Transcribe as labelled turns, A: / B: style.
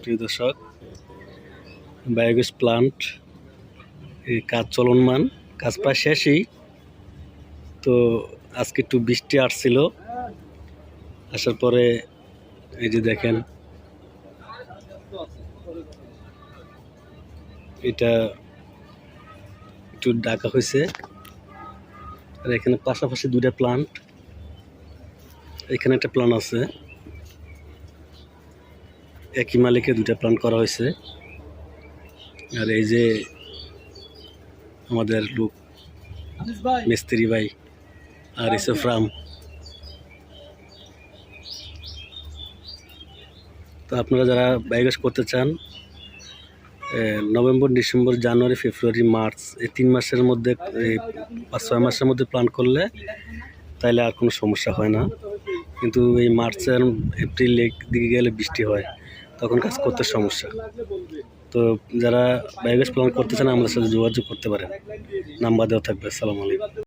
A: প্রিয় দর্শক, biogas plant এই কাজ চলমান, কাজ প্রায় শেষই। তো আজকে একটু বৃষ্টি আসছিল, আসার পরে এই যে দেখেন এটা একটু ঢাকা হয়েছে। আর এখানে পাশাপাশি দুইটা প্লান্ট, এখানে একটা প্লান্ট আছে, একই মালিকে দুইটা প্লান্ট করা হয়েছে। আর এই যে আমাদের লোক মিস্ত্রি ভাই আর এসে ফ্রাম। তো আপনারা যারা বায়োগ্যাস করতে চান, নভেম্বর, ডিসেম্বর, জানুয়ারি, ফেব্রুয়ারি, মার্চ এই 3 মাসের মধ্যে, 5-6 মাসের মধ্যে প্ল্যান করলে তাইলে আর কোনো সমস্যা হয় না। কিন্তু এই মার্চ আর এপ্রিল দিকে গেলে বৃষ্টি হয়, তখন কাজ করতে সমস্যা। তো যারা বায়োগ্যাস প্ল্যান করতে চান আমাদের সাথে যোগাযোগ করতে পারেন, নাম্বার দেওয়া থাকবে। আসসালামু আলাইকুম।